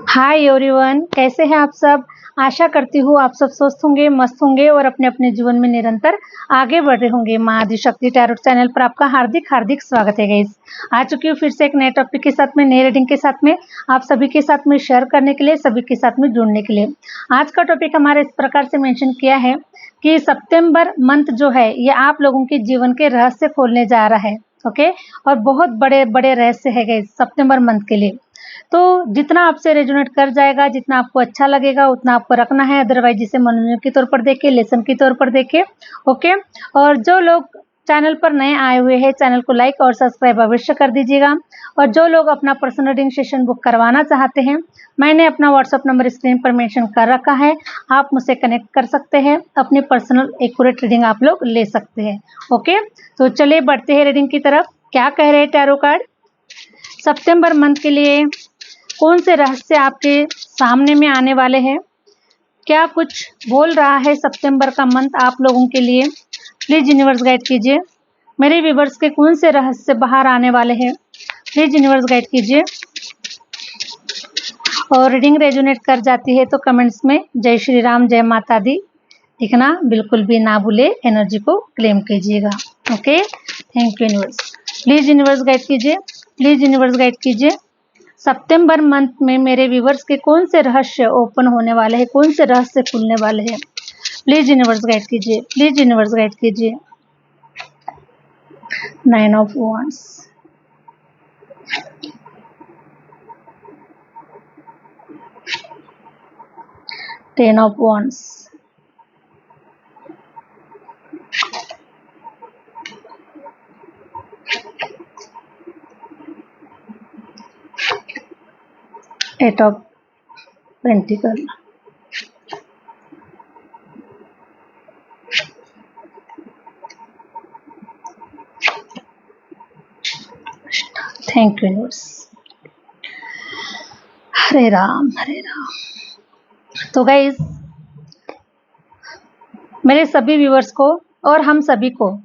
Hi everyone, कैसे हैं आप सब। आशा करती हूँ आप सब स्वस्थ होंगे, मस्त होंगे और अपने अपने जीवन में निरंतर आगे बढ़ रहे होंगे। माँ आदिशक्ति टैरोट चैनल पर आपका हार्दिक हार्दिक स्वागत है गाइस। आ चुकी हूँ फिर से एक नए टॉपिक के साथ में, नई रीडिंग के साथ में, आप सभी के साथ में शेयर करने के लिए, सभी के साथ में जुड़ने के लिए। आज का टॉपिक हमारा इस प्रकार से मेंशन किया है कि सितंबर मंथ जो है ये आप लोगों के जीवन के रहस्य खोलने जा रहा है। ओके, और बहुत बड़े बड़े रहस्य है गाइस सितंबर मंथ के लिए। तो जितना आपसे रेजोनेट कर जाएगा, जितना आपको अच्छा लगेगा उतना आपको रखना है, अदरवाइज इसे मनोरंजन के तौर पर देखिए, लेसन के तौर पर देखिए। ओके, और जो लोग चैनल पर नए आए हुए हैं चैनल को लाइक और सब्सक्राइब अवश्य कर दीजिएगा। और जो लोग अपना पर्सनल रीडिंग सेशन बुक करवाना चाहते हैं, मैंने अपना व्हाट्सअप नंबर स्क्रीन पर मेंशन कर रखा है, आप मुझसे कनेक्ट कर सकते हैं, अपनी पर्सनल एक्यूरेट रीडिंग आप लोग ले सकते हैं। ओके, तो चलिए बढ़ते हैं रीडिंग की तरफ। क्या कह रहे हैं टैरो कार्ड सितंबर मंथ के लिए, कौन से रहस्य आपके सामने में आने वाले हैं, क्या कुछ बोल रहा है सितंबर का मंथ आप लोगों के लिए। प्लीज यूनिवर्स गाइड कीजिए। मेरे व्यूवर्स के कौन से रहस्य बाहर आने वाले हैं, प्लीज यूनिवर्स गाइड कीजिए। और रीडिंग रेजोनेट कर जाती है तो कमेंट्स में जय श्री राम, जय माता दी लिखना बिल्कुल भी ना भूले, एनर्जी को क्लेम कीजिएगा। Okay, thank you universe. Please universe guide कीजिए, प्लीज यूनिवर्स गाइड कीजिए। सितंबर मंथ में मेरे व्यूवर्स के कौन से रहस्य ओपन होने वाले हैं, कौन से रहस्य खुलने वाले हैं, प्लीज यूनिवर्स गाइड कीजिए, प्लीज यूनिवर्स गाइड कीजिए। 9 of wands, 10 of wands, 8 of pentacle, thank you universe. Hare Ram Hare Ram. तो गाइस, मेरे सभी व्यूवर्स को और हम सभी को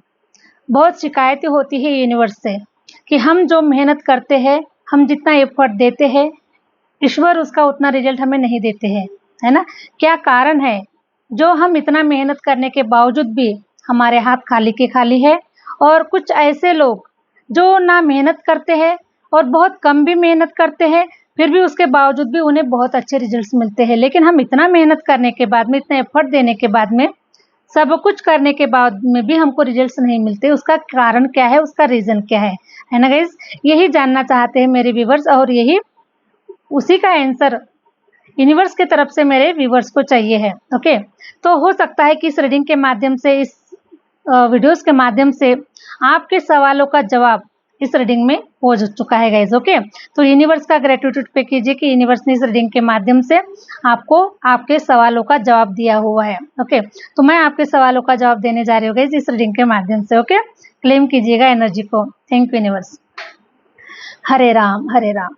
बहुत शिकायतें होती है यूनिवर्स से कि हम जो मेहनत करते हैं, हम जितना एफर्ट देते हैं, ईश्वर उसका उतना रिजल्ट हमें नहीं देते हैं, है ना। क्या कारण है जो हम इतना मेहनत करने के बावजूद भी हमारे हाथ खाली के खाली है। और कुछ ऐसे लोग जो ना मेहनत करते हैं और बहुत कम भी मेहनत करते हैं, फिर भी उसके बावजूद भी उन्हें बहुत अच्छे रिजल्ट्स मिलते हैं। लेकिन हम इतना मेहनत करने के बाद में, इतना एफर्ट देने के बाद में, सब कुछ करने के बाद में भी हमको रिजल्ट्स नहीं मिलते। उसका कारण क्या है, उसका रीजन क्या है ना गाइस। यही जानना चाहते हैं मेरे व्यूवर्स, और यही उसी का आंसर यूनिवर्स के तरफ से मेरे व्यूवर्स को चाहिए है। ओके, तो हो सकता है कि इस रीडिंग के माध्यम से, इस वीडियोस के माध्यम से आपके सवालों का जवाब इस रीडिंग में हो चुका है गाइस। ओके, तो यूनिवर्स का ग्रेटिट्यूड पे कीजिए कि यूनिवर्स ने इस रीडिंग के माध्यम से आपको आपके सवालों का जवाब दिया हुआ है। ओके, तो मैं आपके सवालों का जवाब देने जा रही हूँ गाइस इस रीडिंग के माध्यम से। ओके, क्लेम कीजिएगा एनर्जी को। Thank you universe. Hare Ram Hare Ram.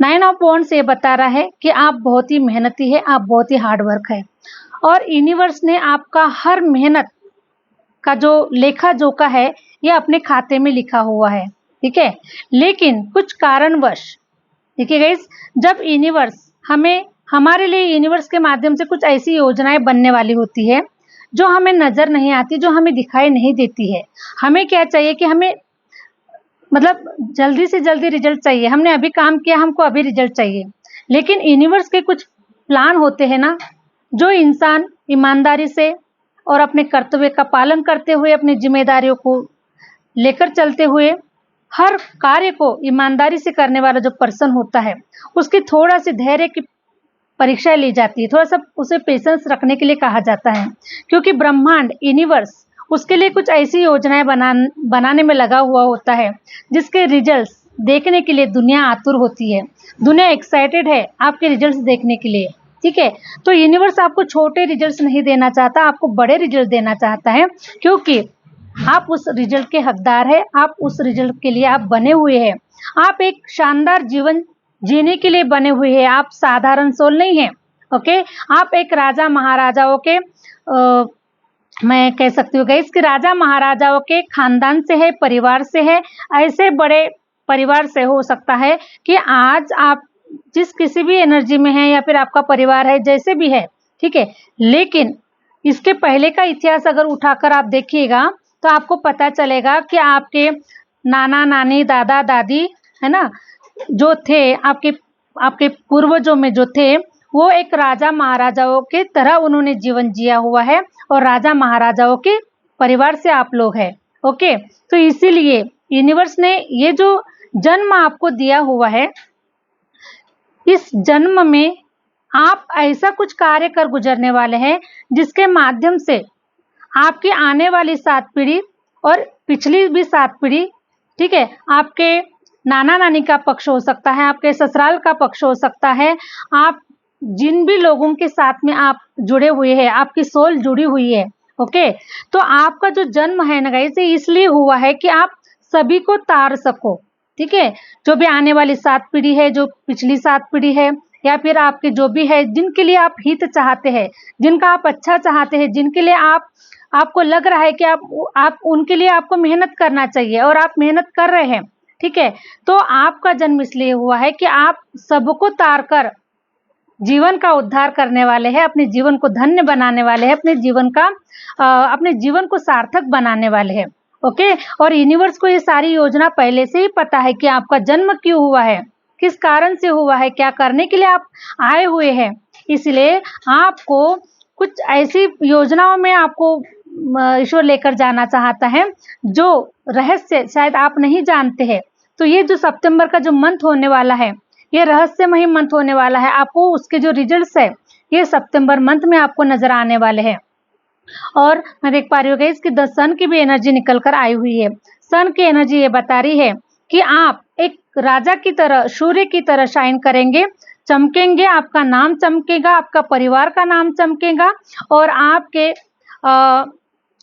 9 of wands ये बता रहा है कि आप बहुत ही मेहनती है, आप बहुत ही हार्ड वर्क है, और यूनिवर्स ने आपका हर मेहनत का जो लेखा जोखा है ये अपने खाते में लिखा हुआ है। ठीक है, लेकिन कुछ कारणवश, देखिए गाइस, जब यूनिवर्स हमें, हमारे लिए यूनिवर्स के माध्यम से कुछ ऐसी योजनाएं बनने वाली होती है जो हमें नजर नहीं आती, जो हमें दिखाई नहीं देती है। हमें क्या चाहिए कि हमें मतलब जल्दी से जल्दी रिजल्ट चाहिए, हमने अभी काम किया, हमको अभी रिजल्ट चाहिए। लेकिन यूनिवर्स के कुछ प्लान होते हैं ना, जो इंसान ईमानदारी से और अपने कर्तव्य का पालन करते हुए, अपनी जिम्मेदारियों को लेकर चलते हुए, हर कार्य को ईमानदारी से करने वाला जो पर्सन होता है, उसकी थोड़ा सी धैर्य की परीक्षा ली जाती है, थोड़ा सा उसे पेशेंस रखने के लिए कहा जाता है। क्योंकि ब्रह्मांड, यूनिवर्स उसके लिए कुछ ऐसी योजनाएं बनाने में लगा हुआ होता है जिसके रिजल्ट्स देखने के लिए दुनिया आतुर होती है, दुनिया एक्साइटेड है आपके रिजल्ट्स देखने के लिए। ठीक है, तो यूनिवर्स आपको छोटे रिजल्ट्स नहीं देना चाहता, आपको बड़े रिजल्ट देना चाहता है, क्योंकि आप उस रिजल्ट के हकदार है, आप उस रिजल्ट के लिए आप बने हुए हैं। आप एक शानदार जीवन जीने के लिए बने हुए हैं, आप साधारण सोल नहीं है। ओके, आप एक राजा महाराजाओं के मैं कह सकती हूँ गाइस कि राजा महाराजाओं के खानदान से है, परिवार से है। ऐसे बड़े परिवार से हो सकता है कि आज आप जिस किसी भी एनर्जी में है या फिर आपका परिवार है, जैसे भी है, ठीक है। लेकिन इसके पहले का इतिहास अगर उठाकर आप देखिएगा तो आपको पता चलेगा कि आपके नाना नानी दादा दादी, है ना, जो थे आपके आपके पूर्वजों में जो थे, वो एक राजा महाराजाओं के तरह उन्होंने जीवन जिया हुआ है और राजा महाराजाओं के परिवार से आप लोग हैं। ओके, तो इसीलिए यूनिवर्स ने ये जो जन्म आपको दिया हुआ है, इस जन्म में आप ऐसा कुछ कार्य कर गुजरने वाले हैं जिसके माध्यम से आपकी आने वाली 7 पीढ़ी और पिछली भी 7 पीढ़ी, ठीक है, आपके नाना नानी का पक्ष हो सकता है, आपके ससुराल का पक्ष हो सकता है, आप जिन भी लोगों के साथ में आप जुड़े हुए हैं, आपकी सोल जुड़ी हुई है। ओके, तो आपका जो जन्म है ना गाइस, इसलिए हुआ है कि आप सभी को तार सको, ठीक है। जो भी आने वाली 7 पीढ़ी है, जो पिछली 7 पीढ़ी है, या फिर आपके जो भी है, जिनके लिए आप हित चाहते हैं, जिनका आप अच्छा चाहते हैं, जिनके लिए आपको लग रहा है कि आप उनके लिए आपको मेहनत करना चाहिए और आप मेहनत कर रहे हैं, ठीक है। तो आपका जन्म इसलिए हुआ है कि आप सबको तार कर जीवन का उद्धार करने वाले हैं, अपने जीवन को धन्य बनाने वाले हैं, अपने जीवन को सार्थक बनाने वाले हैं। ओके, और यूनिवर्स को ये सारी योजना पहले से ही पता है कि आपका जन्म क्यों हुआ है, किस कारण से हुआ है, क्या करने के लिए आप आए हुए हैं। इसलिए आपको कुछ ऐसी योजनाओं में आपको ईश्वर लेकर जाना चाहता है जो रहस्य शायद आप नहीं जानते हैं। तो ये जो सितंबर का जो मंथ होने वाला है, ये रहस्यमय मंथ होने वाला है। आपको उसके जो रिजल्ट्स है, ये सितंबर मंथ में आपको नजर आने वाले हैं। और मैं देख पा रही हूँ गाइस कि द सन की भी एनर्जी निकल कर आई हुई है। सन की एनर्जी ये बता रही है कि आप एक राजा की तरह, सूर्य की तरह शाइन करेंगे, चमकेंगे, आपका नाम चमकेगा, आपका परिवार का नाम चमकेगा, और आपके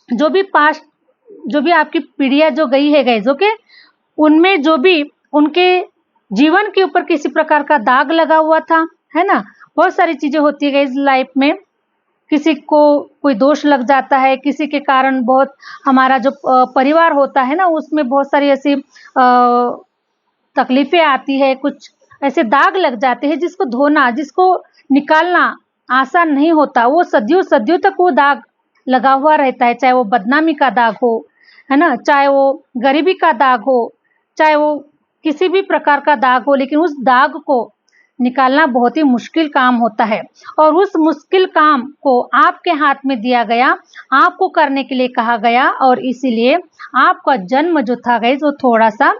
जो भी पास्ट, जो भी आपकी पीढ़ियां जो गई है गाइस, ओके, उनमें जो भी उनके जीवन के ऊपर किसी प्रकार का दाग लगा हुआ था, है ना। बहुत सारी चीजें होती है गाइस लाइफ में, किसी को कोई दोष लग जाता है, किसी के कारण बहुत हमारा जो परिवार होता है ना, उसमें बहुत सारी ऐसी तकलीफें आती है, कुछ ऐसे दाग लग जाते हैं जिसको धोना, जिसको निकालना आसान नहीं होता। वो सदियों सदियों तक वो दाग लगा हुआ रहता है, चाहे वो बदनामी का दाग हो, है ना, चाहे वो गरीबी का दाग हो, चाहे वो किसी भी प्रकार का दाग हो, लेकिन उस दाग को निकालना बहुत ही मुश्किल काम होता है। और उस मुश्किल काम को आपके हाथ में दिया गया, आपको करने के लिए कहा गया, और इसीलिए आपका जन्म जो था गाइस, वो थोड़ा सा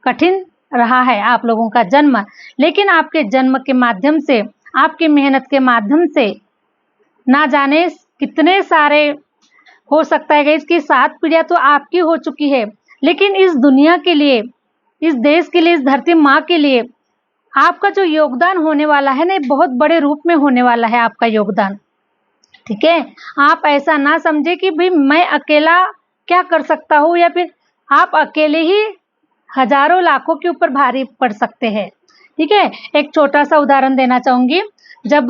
कठिन रहा है आप लोगों का जन्म। लेकिन आपके जन्म के माध्यम से, आपकी मेहनत के माध्यम से, ना जाने कितने सारे, हो सकता है गाइस कि 7 पीढ़ियां तो आपकी हो चुकी है, लेकिन इस दुनिया के लिए, इस देश के लिए, इस धरती माँ के लिए आपका जो योगदान होने वाला है ना, बहुत बड़े रूप में होने वाला है आपका योगदान, ठीक है। आप ऐसा ना समझे कि भाई मैं अकेला क्या कर सकता हूँ, या फिर आप अकेले ही हजारों लाखों के ऊपर भारी पड़ सकते हैं, ठीक है। एक छोटा सा उदाहरण देना चाहूंगी। जब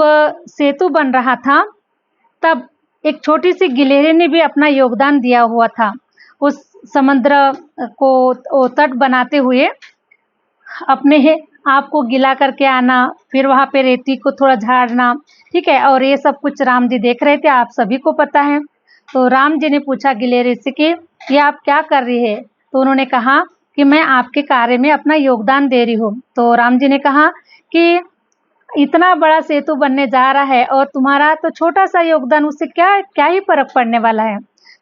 सेतु बन रहा था, तब एक छोटी सी गिलहरी ने भी अपना योगदान दिया हुआ था। उस समुद्र को तट बनाते हुए अपने आप को गीला करके आना, फिर वहां पे रेती को थोड़ा झाड़ना, ठीक है। और ये सब कुछ राम जी देख रहे थे, आप सभी को पता है। तो राम जी ने पूछा गिलहरी से कि ये आप क्या कर रही है। तो उन्होंने कहा कि मैं आपके कार्य में अपना योगदान दे रही हूँ। तो राम जी ने कहा कि इतना बड़ा सेतु बनने जा रहा है और तुम्हारा तो छोटा सा योगदान, उससे क्या क्या ही फर्क पड़ने वाला है।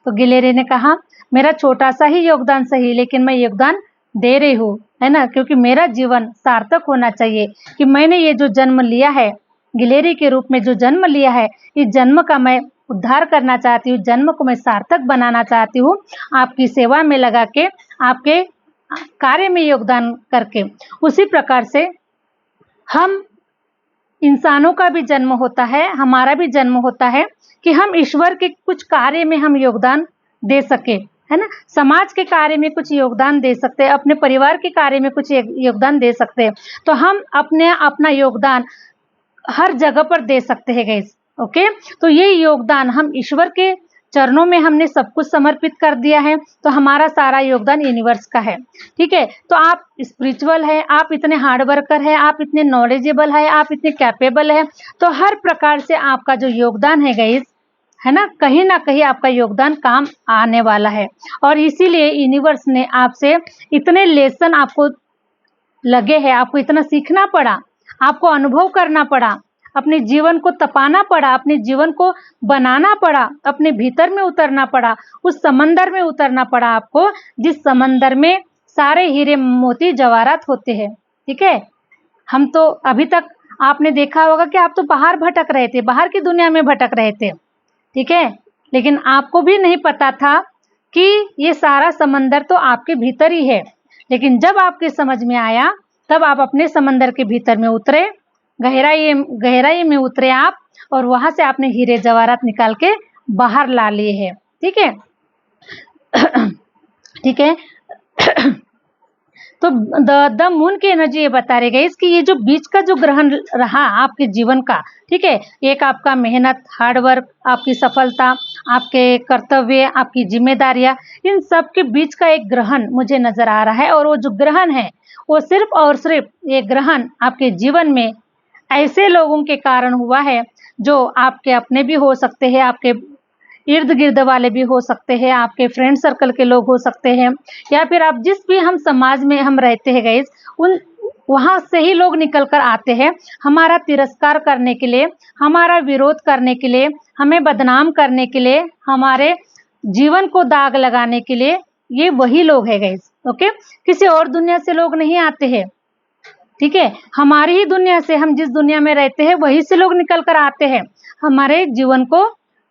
तो गिलहरी ने कहा मेरा छोटा सा ही योगदान सही, लेकिन मैं योगदान दे रही हूँ, है ना, क्योंकि मेरा जीवन सार्थक होना चाहिए कि मैंने ये जो जन्म लिया है, गिलहरी के रूप में जो जन्म लिया है, इस जन्म का मैं उद्धार करना चाहती हूँ, जन्म को मैं सार्थक बनाना चाहती हूँ, आपकी सेवा में लगा के, आपके कार्य में योगदान करके। उसी प्रकार से हम इंसानों का भी जन्म होता है, हमारा भी जन्म होता है कि हम ईश्वर के कुछ कार्य में हम योगदान दे सके, है ना, समाज के कार्य में कुछ योगदान दे सकते हैं, अपने परिवार के कार्य में कुछ योगदान दे सकते हैं। तो हम अपना योगदान हर जगह पर दे सकते हैं गाइस, ओके। तो ये योगदान हम ईश्वर के चरणों में हमने सब कुछ समर्पित कर दिया है, तो हमारा सारा योगदान यूनिवर्स का है। ठीक है, तो आप स्पिरिचुअल है, आप इतने हार्ड वर्कर है, आप इतने नॉलेजेबल है, आप इतने कैपेबल है, तो हर प्रकार से आपका जो योगदान है गाइस, है ना कहीं आपका योगदान काम आने वाला है। और इसीलिए यूनिवर्स ने आपसे इतने लेसन आपको लगे हैं, आपको इतना सीखना पड़ा, आपको अनुभव करना पड़ा, अपने जीवन को तपाना पड़ा, अपने जीवन को बनाना पड़ा, अपने भीतर में उतरना पड़ा, उस समंदर में उतरना पड़ा आपको, जिस समंदर में सारे हीरे मोती जवाहरात होते हैं। ठीक है, हम तो अभी तक आपने देखा होगा कि आप तो बाहर भटक रहे थे, बाहर की दुनिया में भटक रहे थे। ठीक है, लेकिन आपको भी नहीं पता था कि ये सारा समंदर तो आपके भीतर ही है। लेकिन जब आपके समझ में आया, तब आप अपने समंदर के भीतर में उतरे, गहराई में उतरे आप, और वहां से आपने हीरे जवाहरात निकाल के बाहर ला लिए हैं। ठीक है ठीक है तो द मून की एनर्जी ये बता रही है इसकी, ये जो बीच का जो ग्रहण रहा आपके जीवन का, ठीक है, एक आपका मेहनत, हार्डवर्क, आपकी सफलता, आपके कर्तव्य, आपकी जिम्मेदारियां, इन सब के बीच का एक ग्रहण मुझे नजर आ रहा है। और वो जो ग्रहण है, वो सिर्फ और सिर्फ ये ग्रहण आपके जीवन में ऐसे लोगों के कारण हुआ है जो आपके अपने भी हो सकते हैं, आपके इर्द गिर्द वाले भी हो सकते हैं, आपके फ्रेंड सर्कल के लोग हो सकते हैं, या फिर आप जिस भी हम समाज में हम रहते हैं गाइस, उन वहां से ही लोग निकल कर आते हैं हमारा तिरस्कार करने के लिए, हमारा विरोध करने के लिए, हमें बदनाम करने के लिए, हमारे जीवन को दाग लगाने के लिए। ये वही लोग है गाइस। ओके, किसी और दुनिया से लोग नहीं आते हैं। ठीक है, हमारी ही दुनिया से, हम जिस दुनिया में रहते हैं वही से लोग निकल कर आते हैं हमारे जीवन को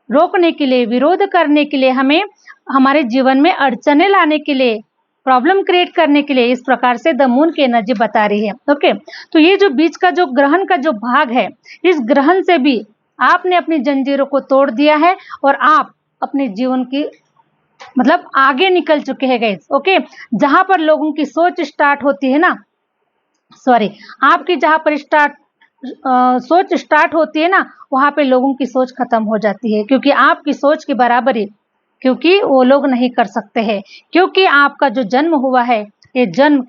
रोकने के लिए, विरोध करने के लिए, हमें हमारे जीवन में अड़चने लाने के लिए, प्रॉब्लम क्रिएट करने के लिए। इस प्रकार से द मून की एनर्जी बता रही है। ओके, तो ये जो बीच का जो ग्रहण का जो भाग है, इस ग्रहण से भी आपने अपनी जंजीरों को तोड़ दिया है और आप अपने जीवन की मतलब आगे निकल चुके हैं गाइस। ओके, जहां पर लोगों की सोच स्टार्ट होती है ना, सॉरी, आपकी जहां पर सोच स्टार्ट होती है ना, वहां पे लोगों की सोच खत्म हो जाती है, क्योंकि आपकी सोच की बराबरी क्योंकि वो लोग नहीं कर सकते हैं, क्योंकि आपका जो जन्म हुआ है, ये जन्म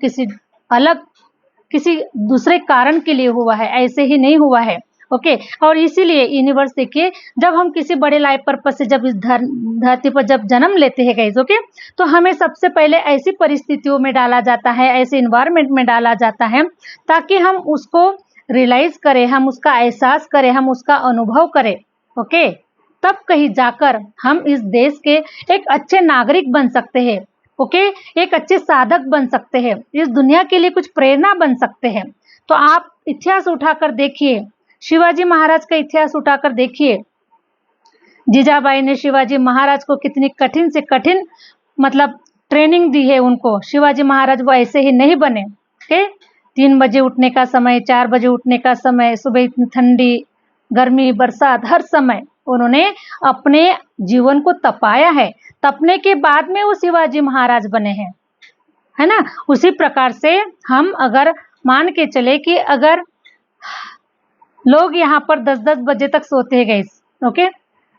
किसी दूसरे कारण के लिए हुआ है, ऐसे ही नहीं हुआ है। ओके, और इसीलिए यूनिवर्स देखिए, जब हम किसी बड़े लाइफ पर्पस से जब इस धरती पर जब जन्म लेते हैं गाइस, ओके, तो हमें सबसे पहले ऐसी परिस्थितियों में डाला जाता है, ऐसे इन्वायरमेंट में डाला जाता है, ताकि हम उसको रियलाइज करें, हम उसका एहसास करें, हम उसका अनुभव करें। ओके, तब कहीं जाकर हम इस देश के एक अच्छे नागरिक बन सकते हैं। ओके, एक अच्छे साधक बन सकते हैं, इस दुनिया के लिए कुछ प्रेरणा बन सकते हैं। तो आप इतिहास उठाकर देखिए, शिवाजी महाराज का इतिहास उठाकर देखिए, जीजाबाई ने शिवाजी महाराज को कितनी कठिन से कठिन मतलब ट्रेनिंग दी है उनको। शिवाजी महाराज वो ऐसे ही नहीं बने। ओके, 3 बजे उठने का समय, 4 बजे उठने का समय, सुबह इतनी ठंडी, गर्मी, बरसात, हर समय उन्होंने अपने जीवन को तपाया है। तपने के बाद में वो शिवाजी महाराज बने हैं, है ना। उसी प्रकार से हम अगर मान के चले कि अगर लोग यहाँ पर 10-10 बजे तक सोते हैं गाइस, ओके,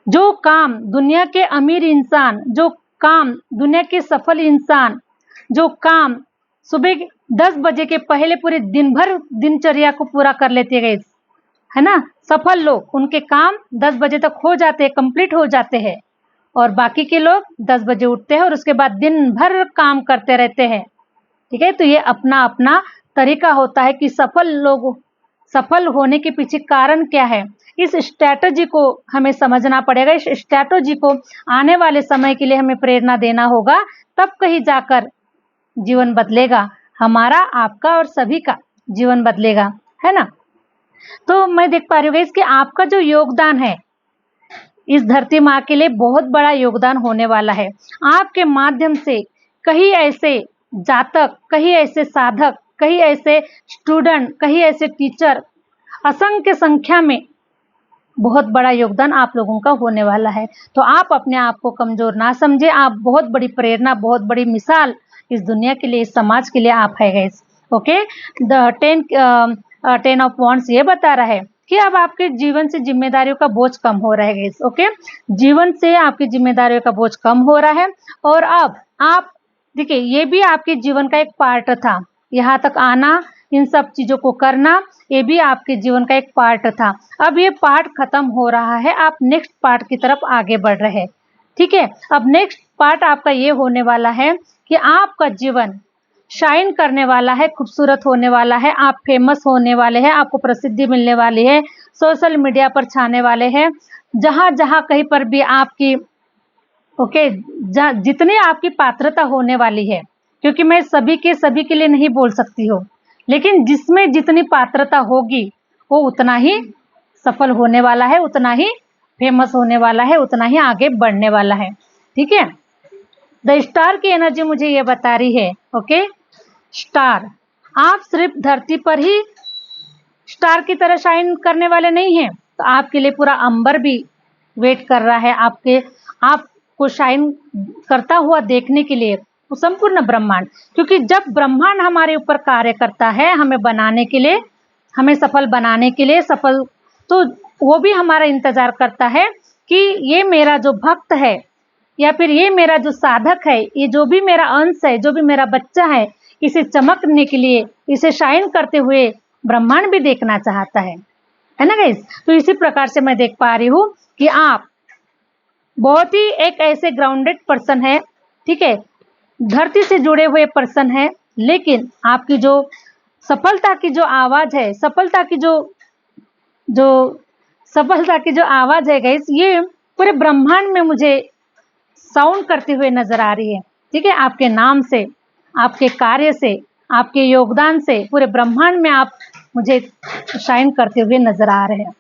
जो काम दुनिया के अमीर इंसान, जो काम दुनिया के सफल इंसान, जो काम सुबह 10 बजे के पहले पूरे दिन भर दिनचर्या को पूरा कर लेते हैं गाइस, है ना, सफल लोग, उनके काम 10 बजे तक हो जाते हैं, कंप्लीट हो जाते हैं, और बाकी के लोग 10 बजे उठते हैं और उसके बाद दिन भर काम करते रहते हैं। ठीक है, तो ये अपना अपना तरीका होता है कि सफल होने के पीछे कारण क्या है। इस स्ट्रैटेजी को हमें समझना पड़ेगा, इस स्ट्रैटेजी को आने वाले समय के लिए हमें प्रेरणा देना होगा, तब कहीं जाकर जीवन बदलेगा, हमारा, आपका और सभी का जीवन बदलेगा, है ना। तो मैं देख पा रही हूँ कि आपका जो योगदान है इस धरती माँ के लिए बहुत बड़ा योगदान होने वाला है। आपके माध्यम से कई ऐसे जातक, कई ऐसे साधक, कई ऐसे स्टूडेंट, कई ऐसे टीचर, असंख्य संख्या में बहुत बड़ा योगदान आप लोगों का होने वाला है। तो आप अपने आप को कमजोर ना समझे, आप बहुत बड़ी प्रेरणा, बहुत बड़ी मिसाल इस दुनिया के लिए, इस समाज के लिए आप है guys. Okay, the 10 of wands ये बता रहा है कि अब आपके जीवन से जिम्मेदारियों का बोझ कम हो रहा है गाइस। ओके, जीवन से आपकी जिम्मेदारियों का बोझ कम हो रहा है और अब आप देखिए, ये भी आपके जीवन का एक पार्ट था। यहाँ तक आना, इन सब चीजों को करना, ये भी आपके जीवन का एक पार्ट था। अब ये पार्ट खत्म हो रहा है, आप नेक्स्ट पार्ट की तरफ आगे बढ़ रहे हैं। ठीक है, अब नेक्स्ट पार्ट आपका ये होने वाला है कि आपका जीवन शाइन करने वाला है, खूबसूरत होने वाला है, आप फेमस होने वाले हैं, आपको प्रसिद्धि मिलने वाली है, सोशल मीडिया पर छाने वाले हैं, जहां जहां कहीं पर भी आपकी ओके जितनी आपकी पात्रता होने वाली है, क्योंकि मैं सभी के लिए नहीं बोल सकती हूँ, लेकिन जिसमें जितनी पात्रता होगी वो उतना ही सफल होने वाला है, उतना ही फेमस होने वाला है, उतना ही आगे बढ़ने वाला है। ठीक है, द स्टार की एनर्जी मुझे ये बता रही है। ओके, स्टार, आप सिर्फ धरती पर ही स्टार की तरह शाइन करने वाले नहीं हैं, तो आपके लिए पूरा अंबर भी वेट कर रहा है आपको शाइन करता हुआ देखने के लिए, संपूर्ण ब्रह्मांड। क्योंकि जब ब्रह्मांड हमारे ऊपर कार्य करता है हमें बनाने के लिए, हमें सफल बनाने के लिए, सफल, तो वो भी हमारा इंतजार करता है कि ये मेरा जो भक्त है या फिर ये मेरा जो साधक है, ये जो भी मेरा अंश है, जो भी मेरा बच्चा है, इसे चमकने के लिए, इसे शाइन करते हुए ब्रह्मांड भी देखना चाहता है ना गाइस। तो इसी प्रकार से मैं देख पा रही हूँ कि आप बहुत ही एक ऐसे ग्राउंडेड पर्सन है। ठीक है, धरती से जुड़े हुए पर्सन है, लेकिन आपकी जो सफलता की जो आवाज है, सफलता की जो आवाज है गाइस, ये पूरे ब्रह्मांड में मुझे साउंड करते हुए नजर आ रही है। ठीक है, आपके नाम से, आपके कार्य से, आपके योगदान से पूरे ब्रह्मांड में आप मुझे शाइन करते हुए नजर आ रहे हैं।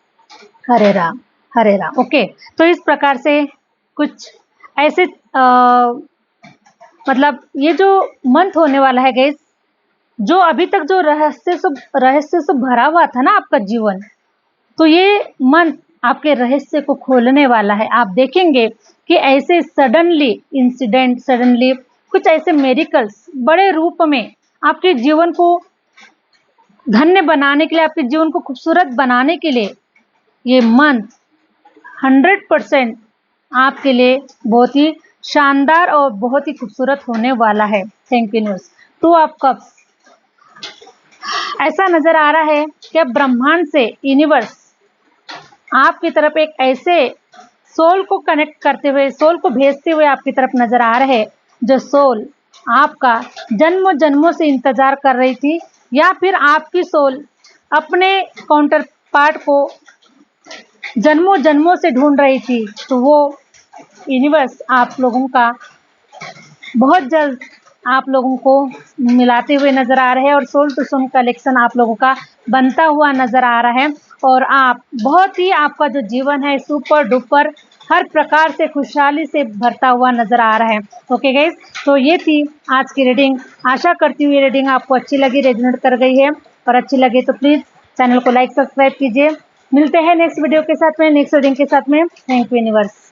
हरे राम, हरे राम। ओके, तो इस प्रकार से कुछ ऐसे मतलब ये जो मंथ होने वाला है गाइस, जो अभी तक जो रहस्य से भरा हुआ था ना आपका जीवन, तो ये मंथ आपके रहस्य को खोलने वाला है। आप देखेंगे कि ऐसे सडनली इंसिडेंट, सडनली कुछ ऐसे मेरिकल्स बड़े रूप में आपके जीवन को धन्य बनाने के लिए, आपके जीवन को खूबसूरत बनाने के लिए ये मंथ 100% आपके लिए बहुत ही शानदार और बहुत ही खूबसूरत होने वाला है। Thank you news. तो आप कब ऐसा नजर आ रहा है कि अब ब्रह्मांड से यूनिवर्स आपकी तरफ एक ऐसे सोल को कनेक्ट करते हुए, सोल को भेजते हुए आपकी तरफ नजर आ रहे हैं, जो सोल आपका जन्मों जन्मों से इंतजार कर रही थी, या फिर आपकी सोल अपने काउंटर पार्ट को जन्मों जन्मों से ढूंढ रही थी। तो वो यूनिवर्स आप लोगों का बहुत जल्द आप लोगों को मिलाते हुए नजर आ रहे हैं और सोल टू सोल कलेक्शन आप लोगों का बनता हुआ नजर आ रहा है। और आप बहुत ही, आपका जो जीवन है सुपर डुपर हर प्रकार से खुशहाली से भरता हुआ नजर आ रहा है। ओके गाइस, तो ये थी आज की रीडिंग। आशा करती हूँ ये रीडिंग आपको अच्छी लगी, रेजोनेट कर गई है, और अच्छी लगे तो प्लीज चैनल को लाइक सब्सक्राइब कीजिए। मिलते हैं नेक्स्ट वीडियो के साथ में, नेक्स्ट रीडिंग के साथ में। Thank you universe.